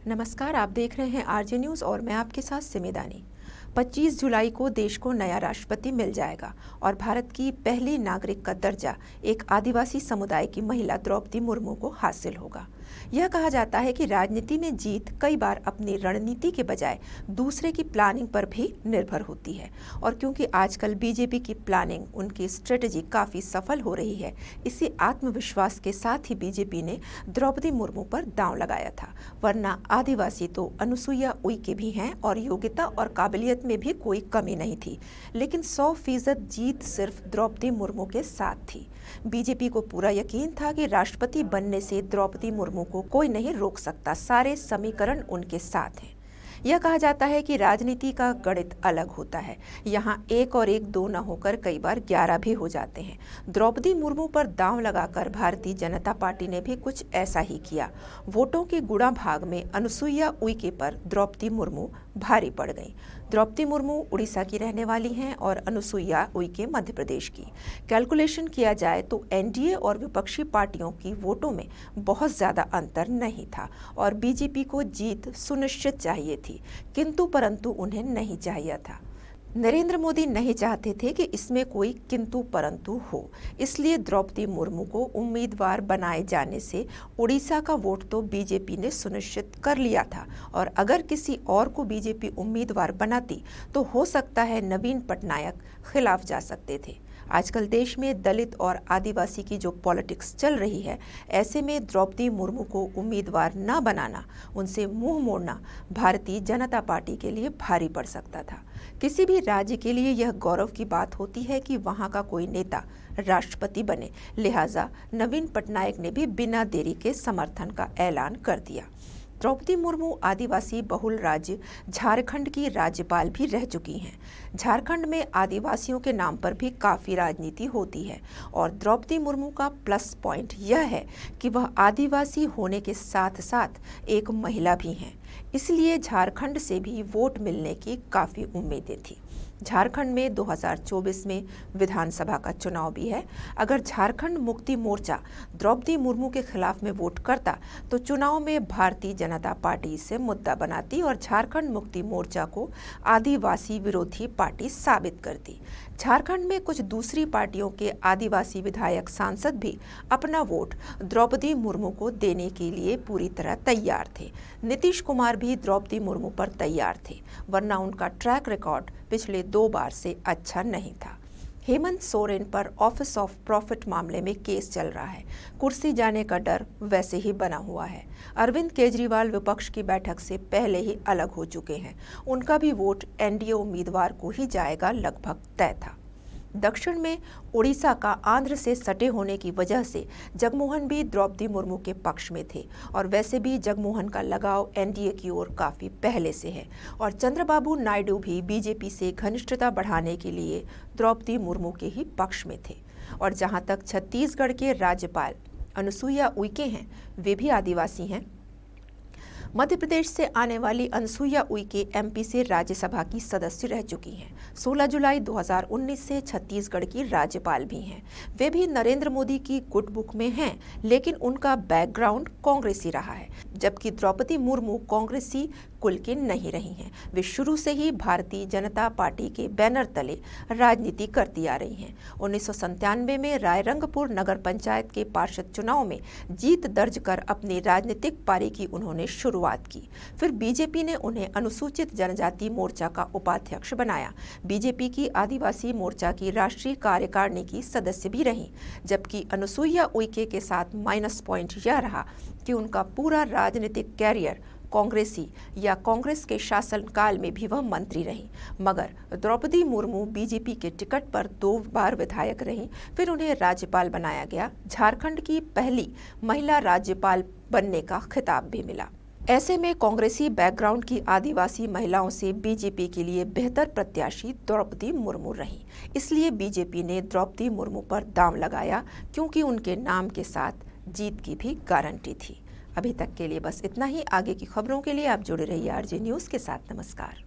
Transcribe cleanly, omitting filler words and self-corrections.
नमस्कार, आप देख रहे हैं आरजे न्यूज़ और मैं आपके साथ सिमेदानी। 25 जुलाई को देश को नया राष्ट्रपति मिल जाएगा और भारत की पहली नागरिक का दर्जा एक आदिवासी समुदाय की महिला द्रौपदी मुर्मू को हासिल होगा। यह कहा जाता है कि राजनीति में जीत कई बार अपनी रणनीति के बजाय दूसरे की प्लानिंग पर भी निर्भर होती है और क्योंकि आजकल बीजेपी की प्लानिंग, उनकी स्ट्रेटजी काफ़ी सफल हो रही है, इसी आत्मविश्वास के साथ ही बीजेपी ने द्रौपदी मुर्मू पर दांव लगाया था। वरना आदिवासी तो अनुसुईया उइके भी हैं और योग्यता और काबिलियत में भी कोई कमी नहीं थी, लेकिन 100% जीत सिर्फ द्रौपदी मुर्मू के साथ थी। बीजेपी को पूरा यकीन था कि राष्ट्रपति बनने से द्रौपदी मुर्मू को कोई नहीं रोक सकता, सारे समीकरण उनके साथ हैं। यह कहा जाता है कि राजनीति का गणित अलग होता है, यहाँ 1 और 1 2 न होकर कई बार 11 भी हो जाते हैं। द्रौपदी मुर्मू पर दांव लगाकर भारतीय जनता पार्टी ने भी कुछ ऐसा ही किया। वोटों की गुणा भाग में अनुसुईया उइके पर द्रौपदी मुर्मू भारी पड़ गई। द्रौपदी मुर्मू उड़ीसा की रहने वाली हैं और अनुसुईया उइके मध्य प्रदेश की। कैलकुलेशन किया जाए तो एनडीए और विपक्षी पार्टियों की वोटों में बहुत ज़्यादा अंतर नहीं था और बीजेपी को जीत सुनिश्चित चाहिए थी, किंतु परंतु उन्हें नहीं चाहिए था। नरेंद्र मोदी नहीं चाहते थे कि इसमें कोई किंतु परंतु हो, इसलिए द्रौपदी मुर्मू को उम्मीदवार बनाए जाने से उड़ीसा का वोट तो बीजेपी ने सुनिश्चित कर लिया था और अगर किसी और को बीजेपी उम्मीदवार बनाती तो हो सकता है नवीन पटनायक खिलाफ जा सकते थे। आजकल देश में दलित और आदिवासी की जो पॉलिटिक्स चल रही है, ऐसे में द्रौपदी मुर्मू को उम्मीदवार न बनाना, उनसे मुंह मोड़ना भारतीय जनता पार्टी के लिए भारी पड़ सकता था। किसी भी राज्य के लिए यह गौरव की बात होती है कि वहां का कोई नेता राष्ट्रपति बने, लिहाजा नवीन पटनायक ने भी बिना देरी के समर्थन का ऐलान कर दिया। द्रौपदी मुर्मू आदिवासी बहुल राज्य झारखंड की राज्यपाल भी रह चुकी हैं। झारखंड में आदिवासियों के नाम पर भी काफ़ी राजनीति होती है और द्रौपदी मुर्मू का प्लस पॉइंट यह है कि वह आदिवासी होने के साथ साथ एक महिला भी हैं, इसलिए झारखंड से भी वोट मिलने की काफ़ी उम्मीदें थी। झारखंड में 2024 में विधानसभा का चुनाव भी है। अगर झारखंड मुक्ति मोर्चा द्रौपदी मुर्मू के खिलाफ में वोट करता तो चुनाव में भारतीय जनता पार्टी इसे मुद्दा बनाती और झारखंड मुक्ति मोर्चा को आदिवासी विरोधी पार्टी साबित करती। झारखंड में कुछ दूसरी पार्टियों के आदिवासी विधायक सांसद भी अपना वोट द्रौपदी मुर्मू को देने के लिए पूरी तरह तैयार थे। नीतीश कुमार भी द्रौपदी मुर्मू पर तैयार थे, वरना उनका ट्रैक रिकॉर्ड पिछले 2 बार से अच्छा नहीं था। हेमंत सोरेन पर ऑफिस ऑफ प्रॉफिट मामले में केस चल रहा है। कुर्सी जाने का डर वैसे ही बना हुआ है। अरविंद केजरीवाल विपक्ष की बैठक से पहले ही अलग हो चुके हैं। उनका भी वोट एनडीए उम्मीदवार को ही जाएगा, लगभग तय था। दक्षिण में उड़ीसा का आंध्र से सटे होने की वजह से जगमोहन भी द्रौपदी मुर्मू के पक्ष में थे और वैसे भी जगमोहन का लगाव एनडीए की ओर काफ़ी पहले से है और चंद्रबाबू नायडू भी बीजेपी से घनिष्ठता बढ़ाने के लिए द्रौपदी मुर्मू के ही पक्ष में थे। और जहां तक छत्तीसगढ़ के राज्यपाल अनुसुईया उइके हैं, वे भी आदिवासी हैं। मध्य प्रदेश से आने वाली अनुसुईया उइके एमपी से राज्यसभा की सदस्य रह चुकी हैं। 16 जुलाई 2019 से छत्तीसगढ़ की राज्यपाल भी हैं। वे भी नरेंद्र मोदी की गुड बुक में हैं, लेकिन उनका बैकग्राउंड कांग्रेसी रहा है, जबकि द्रौपदी मुर्मू कांग्रेसी कुल की नहीं रही हैं। वे शुरू से ही भारतीय जनता पार्टी के बैनर तले राजनीति करती आ रही हैं। 1997 में रायरंगपुर नगर पंचायत के पार्षद चुनाव में जीत दर्ज कर अपनी राजनीतिक पारी की उन्होंने शुरुआत की। फिर बीजेपी ने उन्हें अनुसूचित जनजाति मोर्चा का उपाध्यक्ष बनाया। बीजेपी की आदिवासी मोर्चा की राष्ट्रीय कार्यकारिणी की सदस्य भी रहीं, जबकि अनुसुईया उइके के साथ माइनस पॉइंट यह रहा कि उनका पूरा राजनीतिक कैरियर कांग्रेसी या कांग्रेस के शासनकाल में भी वह मंत्री रहीं। मगर द्रौपदी मुर्मू बीजेपी के टिकट पर 2 बार विधायक रहीं, फिर उन्हें राज्यपाल बनाया गया। झारखंड की पहली महिला राज्यपाल बनने का खिताब भी मिला। ऐसे में कांग्रेसी बैकग्राउंड की आदिवासी महिलाओं से बीजेपी के लिए बेहतर प्रत्याशी द्रौपदी मुर्मू रहीं। इसलिए बीजेपी ने द्रौपदी मुर्मू पर दांव लगाया, क्योंकि उनके नाम के साथ जीत की भी गारंटी थी। अभी तक के लिए बस इतना ही। आगे की खबरों के लिए आप जुड़े रहिए आरजे न्यूज़ के साथ। नमस्कार।